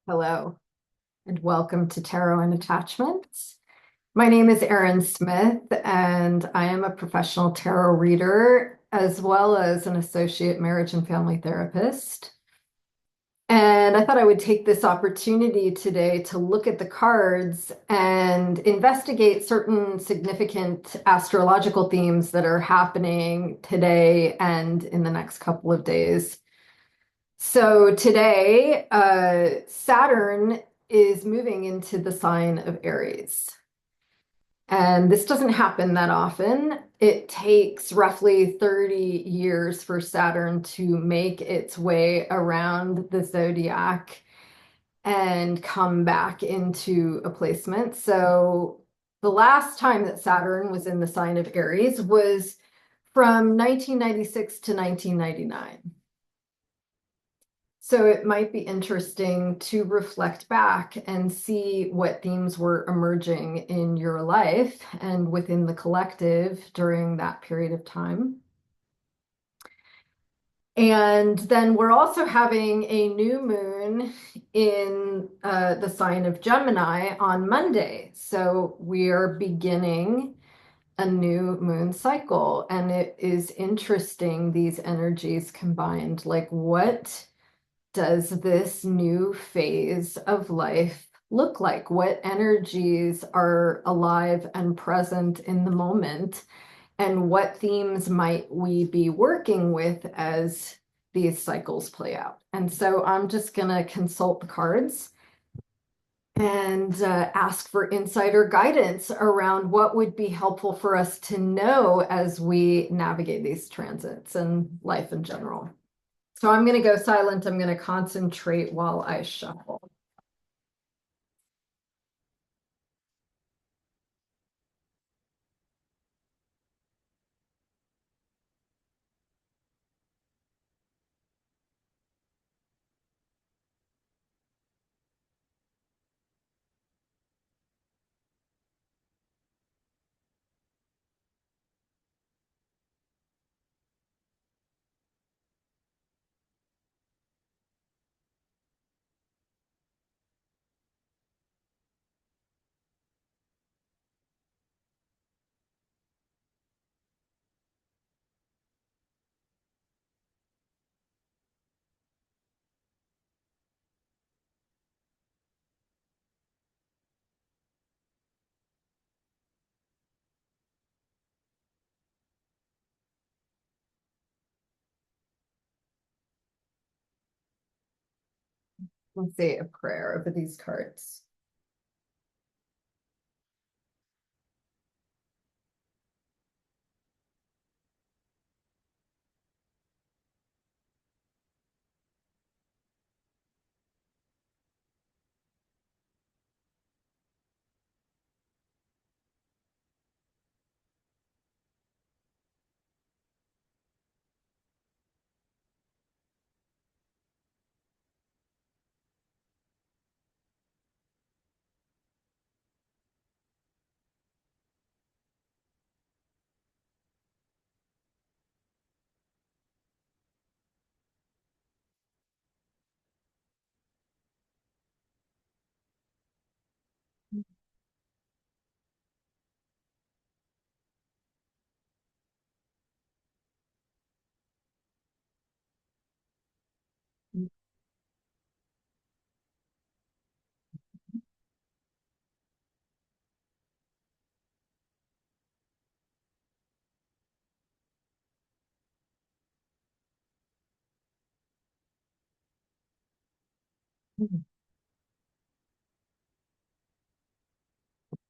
Hello, and welcome to Tarot and Attachments. My name is Erin Smith, and I am a professional tarot reader as well as an associate marriage and family therapist. And I thought I would take this opportunity today to look at the cards and investigate certain significant astrological themes that are happening today and in the next couple of days. So today, Saturn is moving into the sign of Aries. And this doesn't happen that often. It takes roughly 30 years for Saturn to make its way around the zodiac and come back into a placement. So the last time that Saturn was in the sign of Aries was from 1996 to 1999. So it might be interesting to reflect back and see what themes were emerging in your life and within the collective during that period of time. And then we're also having a new moon in the sign of Gemini on Monday. So we are beginning a new moon cycle. And it is interesting, these energies combined. Like, what does this new phase of life look like? What energies are alive and present in the moment? And what themes might we be working with as these cycles play out? And so I'm just going to consult the cards and ask for insight or guidance around what would be helpful for us to know as we navigate these transits and life in general. So I'm going to go silent. I'm going to concentrate while I shuffle. Let's say a prayer over these cards.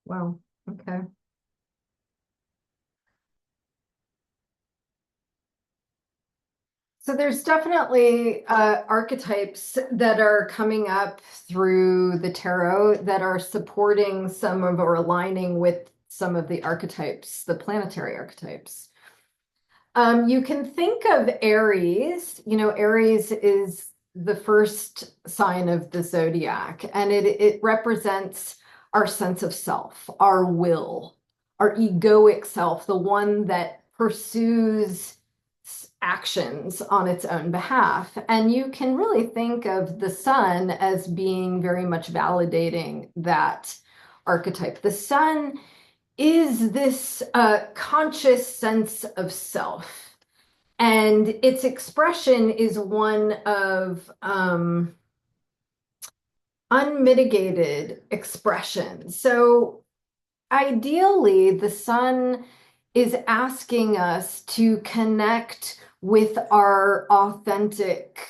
Wow. Okay. So there's definitely archetypes that are coming up through the tarot that are supporting some of or aligning with some of the archetypes, the planetary archetypes. You can think of Aries. Aries is the first sign of the zodiac, and it represents our sense of self, our will, our egoic self, the one that pursues actions on its own behalf. And you can really think of the sun as being very much validating that archetype. The sun is this conscious sense of self, and its expression is one of unmitigated expression. So ideally, the sun is asking us to connect with our authentic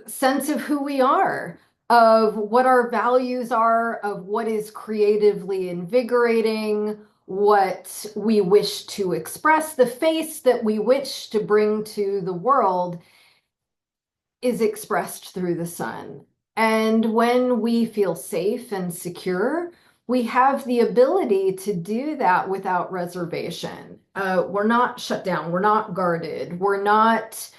sense of who we are, of what our values are, of what is creatively invigorating, what we wish to express, the face that we wish to bring to the world is expressed through the sun. And when we feel safe and secure, we have the ability to do that without reservation. We're not shut down, we're not guarded, we're not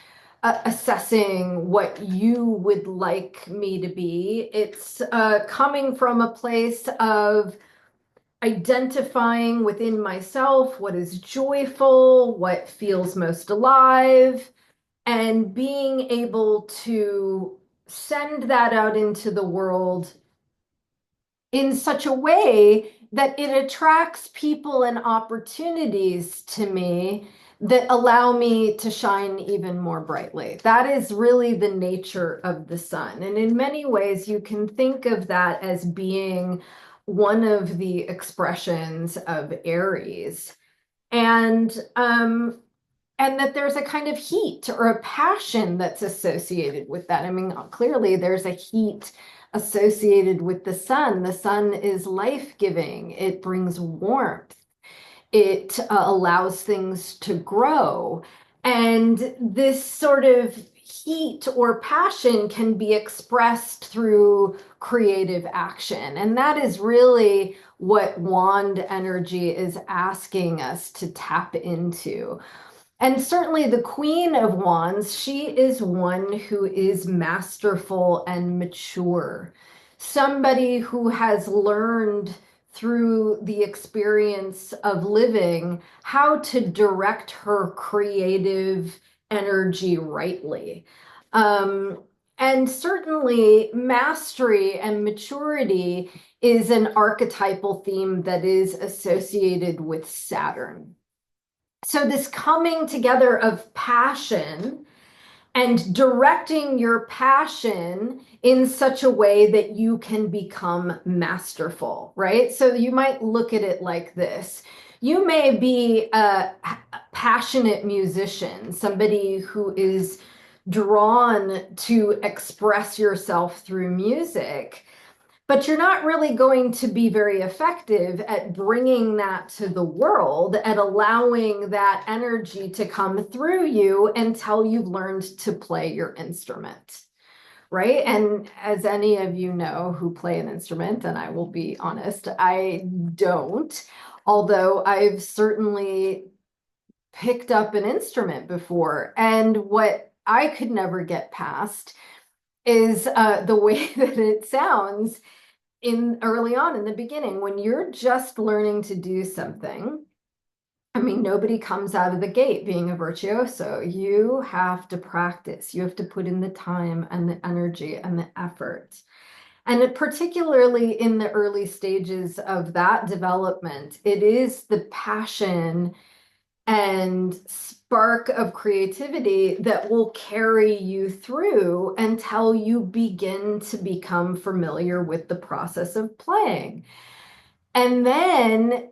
assessing what you would like me to be. It's coming from a place of identifying within myself what is joyful, what feels most alive, and being able to send that out into the world in such a way that it attracts people and opportunities to me that allow me to shine even more brightly. That is really the nature of the sun. And in many ways, you can think of that as being one of the expressions of Aries. And that there's a kind of heat or a passion that's associated with that. I mean, clearly there's a heat associated with the sun. The sun is life-giving. It brings warmth. It allows things to grow. And this sort of heat or passion can be expressed through creative action. And that is really what wand energy is asking us to tap into. And certainly the Queen of Wands, she is one who is masterful and mature. Somebody who has learned through the experience of living how to direct her creative energy rightly. And certainly mastery and maturity is an archetypal theme that is associated with Saturn. So this coming together of passion and directing your passion in such a way that you can become masterful, right? So you might look at it like this. You may be a passionate musician, somebody who is drawn to express yourself through music, but you're not really going to be very effective at bringing that to the world, at allowing that energy to come through you until you've learned to play your instrument, right? And as any of you know who play an instrument, and I will be honest, I don't, although I've certainly picked up an instrument before. And what I could never get past is the way that it sounds in early on in the beginning when you're just learning to do something. I mean, nobody comes out of the gate being a virtuoso. You have to practice. You have to put in the time and the energy and the effort. And particularly in the early stages of that development, it is the passion and spark of creativity that will carry you through until you begin to become familiar with the process of playing. And then,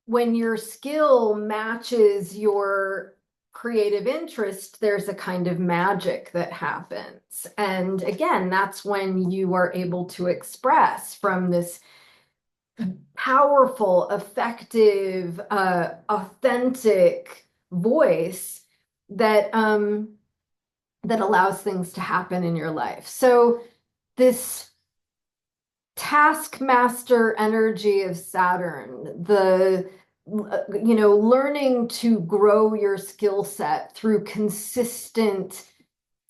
when your skill matches your creative interest, there's a kind of magic that happens. And again, that's when you are able to express from this powerful, effective, authentic voice that that allows things to happen in your life. So this taskmaster energy of Saturn, the learning to grow your skill set through consistent,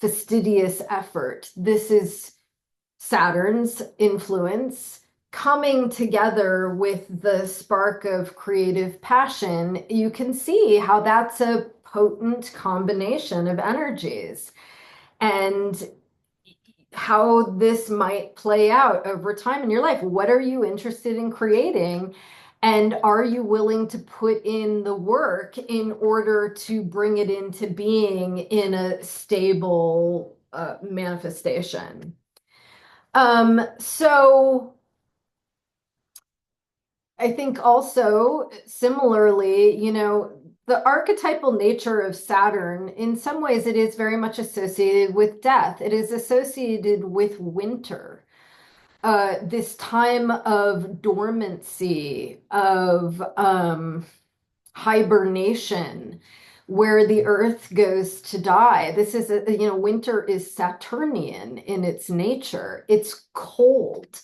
fastidious effort. This is Saturn's influence coming together with the spark of creative passion. You can see how that's a potent combination of energies. And how this might play out over time in your life. What are you interested in creating? And are you willing to put in the work in order to bring it into being in a stable manifestation? So I think also similarly, the archetypal nature of Saturn, in some ways, it is very much associated with death. It is associated with winter, this time of dormancy, of hibernation, where the earth goes to die. This is, winter is Saturnian in its nature. It's cold.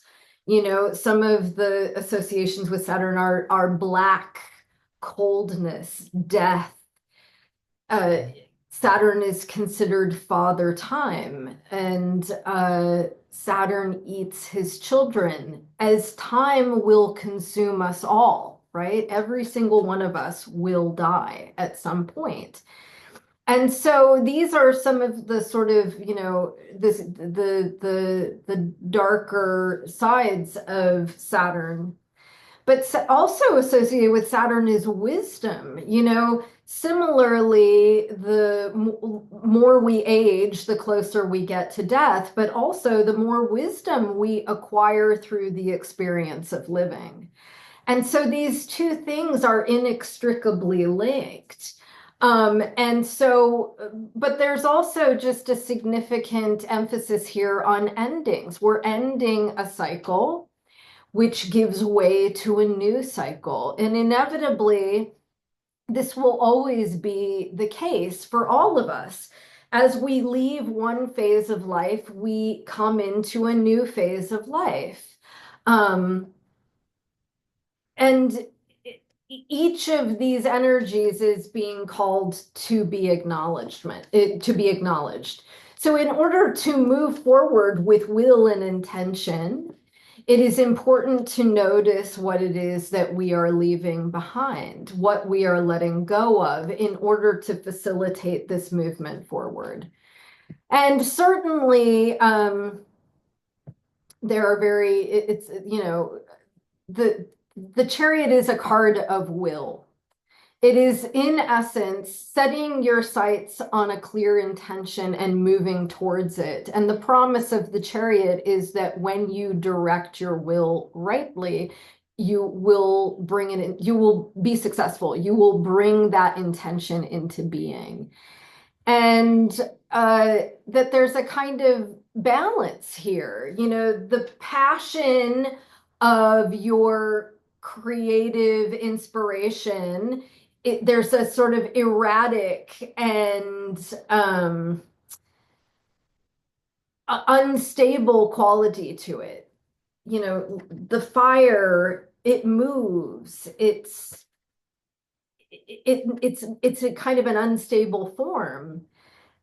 Some of the associations with Saturn are black, coldness, death. Uh, Saturn is considered father time, and Saturn eats his children, as time will consume us all, right? Every single one of us will die at some point. And so these are some of the sort of, the darker sides of Saturn. But also associated with Saturn is wisdom. Similarly, the more we age, the closer we get to death, but also the more wisdom we acquire through the experience of living. And so these two things are inextricably linked. But there's also just a significant emphasis here on endings. We're ending a cycle, which gives way to a new cycle. And inevitably, this will always be the case for all of us. As we leave one phase of life, we come into a new phase of life. And each of these energies is being called to be to be acknowledged. So in order to move forward with will and intention, it is important to notice what it is that we are leaving behind, what we are letting go of in order to facilitate this movement forward. And certainly, there are the Chariot is a card of will. It is, in essence, setting your sights on a clear intention and moving towards it. And the promise of the Chariot is that when you direct your will rightly, you will bring it in, you will be successful. You will bring that intention into being. And that there's a kind of balance here. The passion of your creative inspiration, there's a sort of erratic and unstable quality to it. The fire, it moves. It's a kind of an unstable form.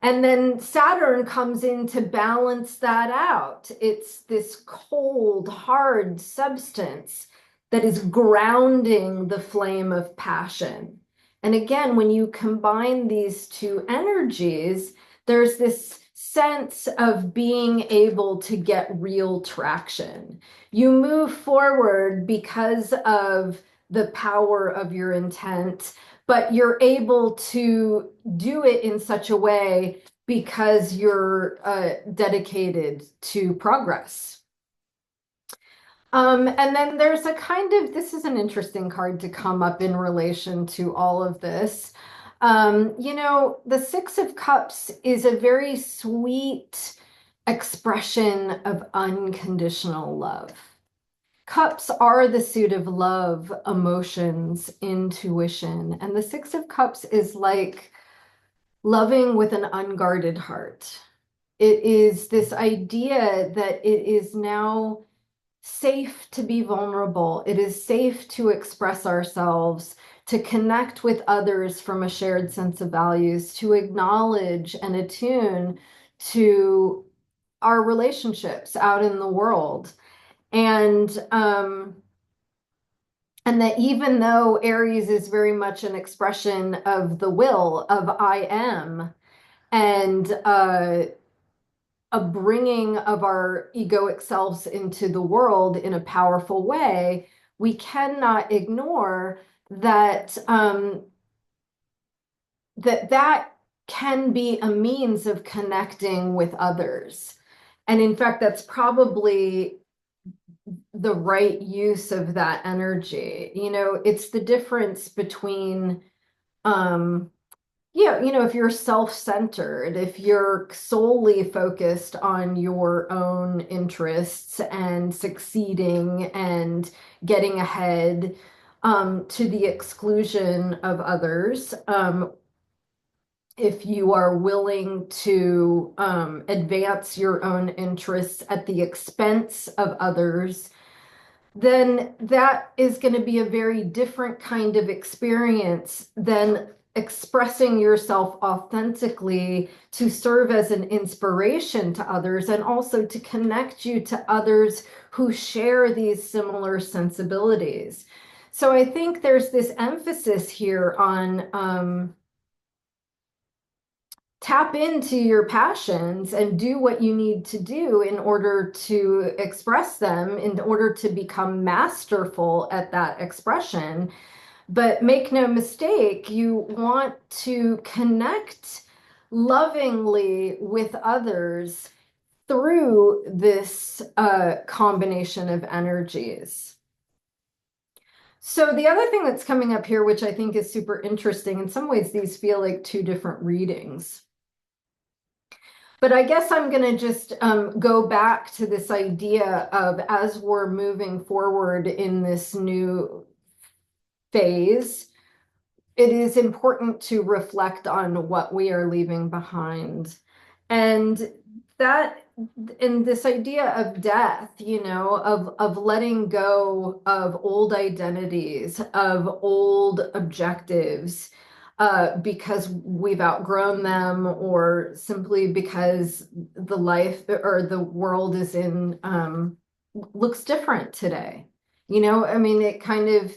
And then Saturn comes in to balance that out. It's this cold, hard substance that is grounding the flame of passion. And again, when you combine these two energies, there's this sense of being able to get real traction. You move forward because of the power of your intent, but you're able to do it in such a way because you're dedicated to progress. And then there's a kind of, this is an interesting card to come up in relation to all of this. The Six of Cups is a very sweet expression of unconditional love. Cups are the suit of love, emotions, intuition. And the Six of Cups is like loving with an unguarded heart. It is this idea that it is now safe to be vulnerable. It is safe to express ourselves, to connect with others from a shared sense of values, to acknowledge and attune to our relationships out in the world. And And that even though Aries is very much an expression of the will of I am, and a bringing of our egoic selves into the world in a powerful way, we cannot ignore that that can be a means of connecting with others. And in fact, that's probably the right use of that energy. It's the difference between yeah, if you're self-centered, if you're solely focused on your own interests and succeeding and getting ahead, to the exclusion of others, if you are willing to advance your own interests at the expense of others, then that is going to be a very different kind of experience than expressing yourself authentically to serve as an inspiration to others and also to connect you to others who share these similar sensibilities. So I think there's this emphasis here on tap into your passions and do what you need to do in order to express them, in order to become masterful at that expression. But make no mistake, you want to connect lovingly with others through this combination of energies. So the other thing that's coming up here, which I think is super interesting, in some ways these feel like two different readings. But I guess I'm going to just go back to this idea of, as we're moving forward in this new phase, it is important to reflect on what we are leaving behind. And that, and this idea of death, of letting go of old identities, of old objectives, because we've outgrown them, or simply because the life or the world is in looks different today. I mean, it kind of,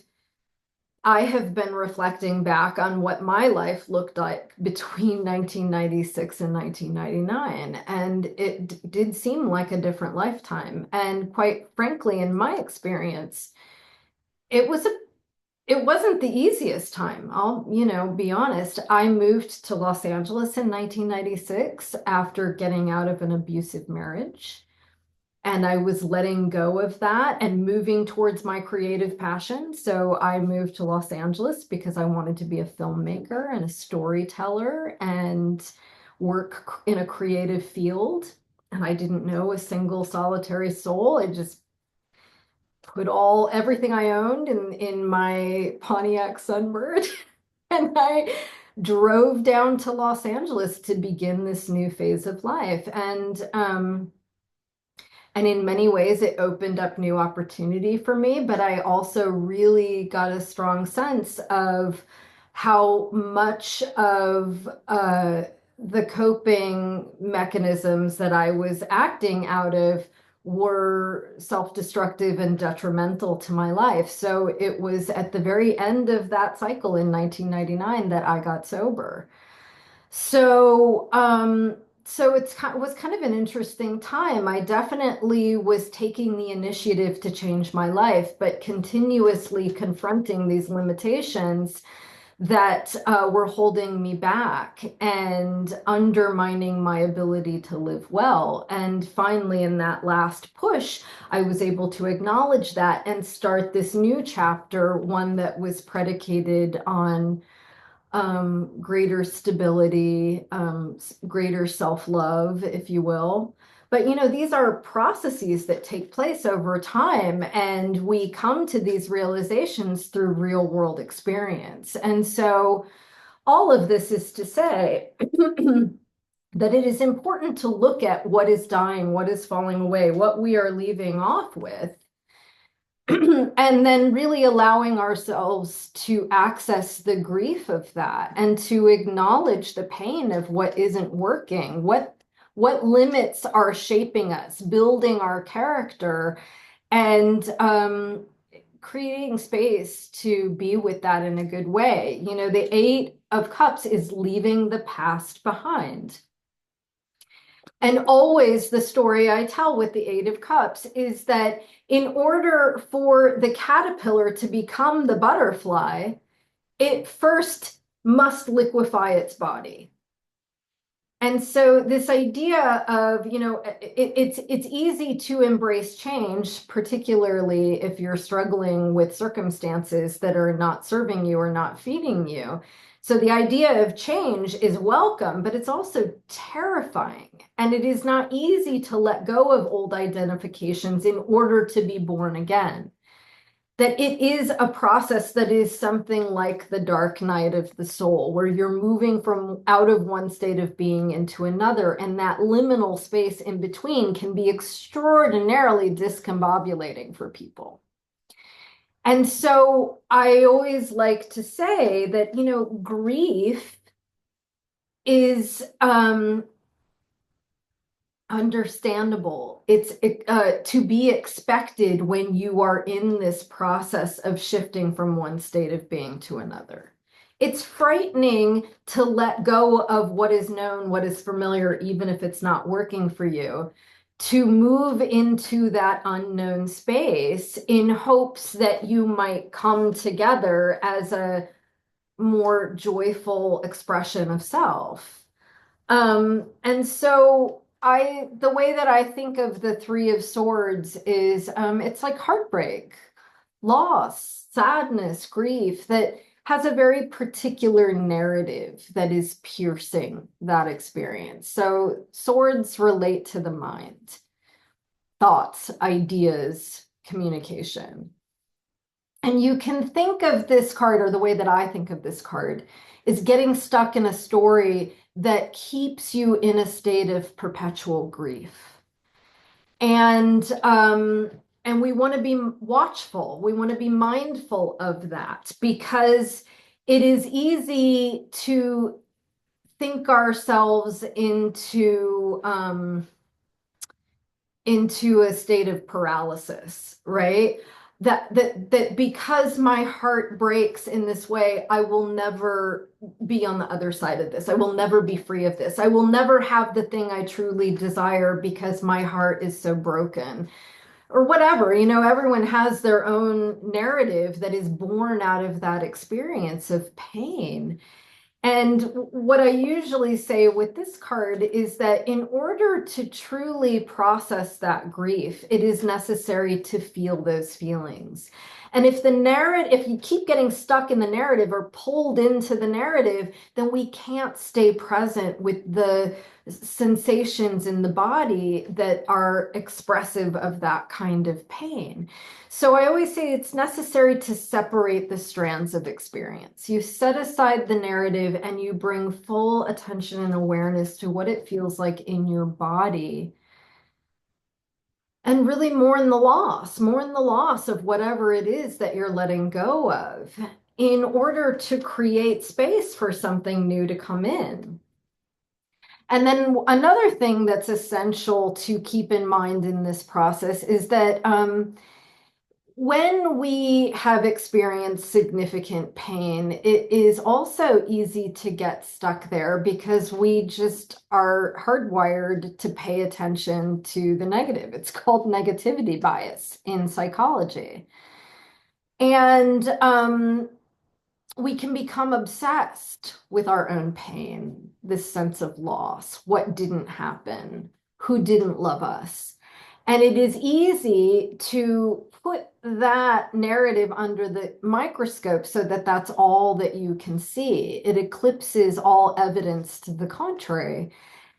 I have been reflecting back on what my life looked like between 1996 and 1999, and it did seem like a different lifetime. And quite frankly, in my experience, it was a it wasn't the easiest time. I'll, be honest. I moved to Los Angeles in 1996 after getting out of an abusive marriage. And I was letting go of that and moving towards my creative passion. So I moved to Los Angeles because I wanted to be a filmmaker and a storyteller and work in a creative field. And I didn't know a single solitary soul. I just put everything I owned in my Pontiac Sunbird and I drove down to Los Angeles to begin this new phase of life. And in many ways, it opened up new opportunity for me, but I also really got a strong sense of how much of the coping mechanisms that I was acting out of were self-destructive and detrimental to my life. So it was at the very end of that cycle in 1999 that I got sober. So, it was kind of an interesting time. I definitely was taking the initiative to change my life, but continuously confronting these limitations that were holding me back and undermining my ability to live well. And finally, in that last push, I was able to acknowledge that and start this new chapter, one that was predicated on greater stability, greater self-love, if you will. But these are processes that take place over time, and we come to these realizations through real world experience. And so all of this is to say that it is important to look at what is dying, what is falling away, what we are leaving off with, and then really allowing ourselves to access the grief of that and to acknowledge the pain of what isn't working, what limits are shaping us, building our character, and creating space to be with that in a good way. You know, the Eight of Cups is leaving the past behind. And always the story I tell with the Eight of Cups is that in order for the caterpillar to become the butterfly, it first must liquefy its body. And so this idea of, you know, it's easy to embrace change, particularly if you're struggling with circumstances that are not serving you or not feeding you. So the idea of change is welcome, but it's also terrifying. And it is not easy to let go of old identifications in order to be born again. That it is a process that is something like the dark night of the soul, where you're moving from out of one state of being into another, and that liminal space in between can be extraordinarily discombobulating for people. And so I always like to say that, you know, grief is understandable. It's to be expected when you are in this process of shifting from one state of being to another. It's frightening to let go of what is known, what is familiar, even if it's not working for you, to move into that unknown space in hopes that you might come together as a more joyful expression of self. And so the way that I think of the Three of Swords is, it's like heartbreak, loss, sadness, grief that has a very particular narrative that is piercing that experience. So swords relate to the mind, thoughts, ideas, communication. And you can think of this card, or the way that I think of this card, is getting stuck in a story that keeps you in a state of perpetual grief. And we want to be watchful. We want to be mindful of that, because it is easy to think ourselves into a state of paralysis, right? That because my heart breaks in this way, I will never be on the other side of this. I will never be free of this. I will never have the thing I truly desire because my heart is so broken. Or whatever, you know, everyone has their own narrative that is born out of that experience of pain. And what I usually say with this card is that in order to truly process that grief, it is necessary to feel those feelings. And if you keep getting stuck in the narrative or pulled into the narrative, then we can't stay present with the sensations in the body that are expressive of that kind of pain. So I always say it's necessary to separate the strands of experience. You set aside the narrative and you bring full attention and awareness to what it feels like in your body. And really mourn the loss of whatever it is that you're letting go of, in order to create space for something new to come in. And then another thing that's essential to keep in mind in this process is that when we have experienced significant pain, it is also easy to get stuck there because we just are hardwired to pay attention to the negative. It's called negativity bias in psychology. And we can become obsessed with our own pain, this sense of loss, what didn't happen, who didn't love us. And it is easy to put that narrative under the microscope so that that's all that you can see. It eclipses all evidence to the contrary.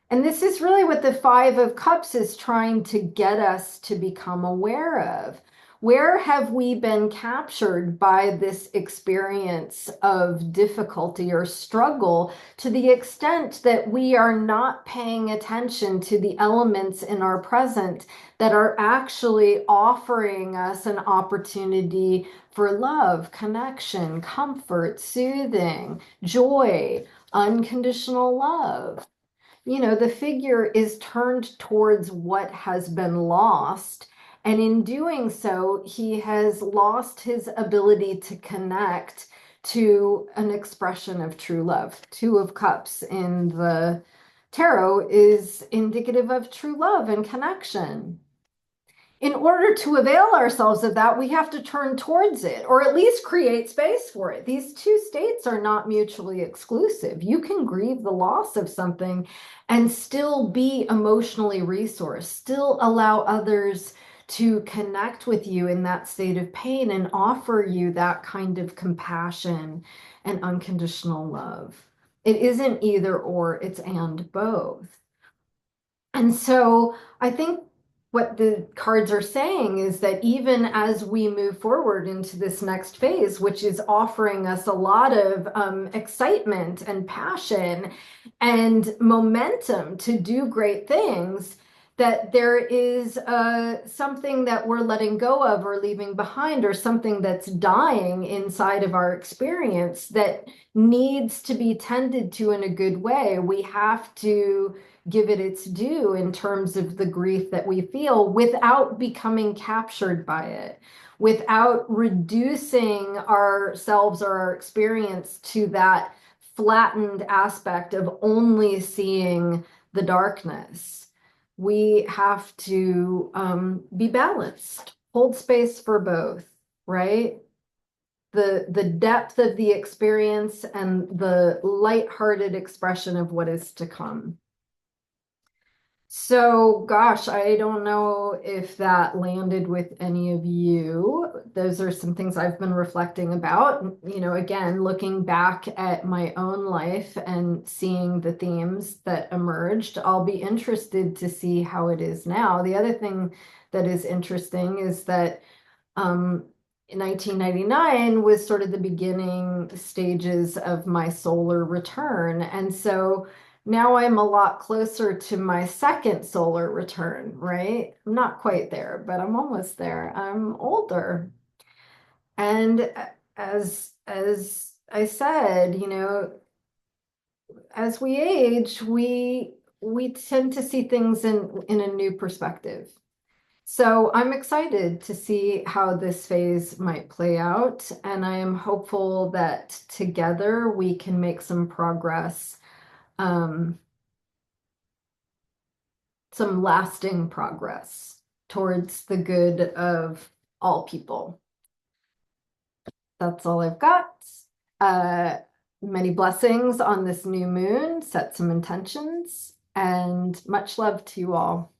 And this is really what the Five of Cups is trying to get us to become aware of. Where have we been captured by this experience of difficulty or struggle to the extent that we are not paying attention to the elements in our present that are actually offering us an opportunity for love, connection, comfort, soothing, joy, unconditional love? You know, the figure is turned towards what has been lost, And in doing so, he has lost his ability to connect to an expression of true love. Two of Cups in the tarot is indicative of true love and connection. In order to avail ourselves of that, we have to turn towards it, or at least create space for it. These two states are not mutually exclusive. You can grieve the loss of something and still be emotionally resourced, still allow others to connect with you in that state of pain and offer you that kind of compassion and unconditional love. It isn't either or, it's and both. And so I think what the cards are saying is that even as we move forward into this next phase, which is offering us a lot of excitement and passion and momentum to do great things, that there is something that we're letting go of or leaving behind, or something that's dying inside of our experience that needs to be tended to in a good way. We have to give it its due in terms of the grief that we feel without becoming captured by it, without reducing ourselves or our experience to that flattened aspect of only seeing the darkness. We have to be balanced, hold space for both, right? The depth of the experience and the lighthearted expression of what is to come. So, gosh, I don't know if that landed with any of you. Those are some things I've been reflecting about. You know, again, looking back at my own life and seeing the themes that emerged, I'll be interested to see how it is now. The other thing that is interesting is that in 1999 was sort of the beginning stages of my solar return. And so now I'm a lot closer to my second solar return, right? I'm not quite there, but I'm almost there. I'm older. And as I said, you know, as we age, we tend to see things in a new perspective. So I'm excited to see how this phase might play out, and I am hopeful that together we can make some progress, some lasting progress towards the good of all people. That's all I've got. Uh, Many blessings on this new moon, set some intentions, and much love to you all.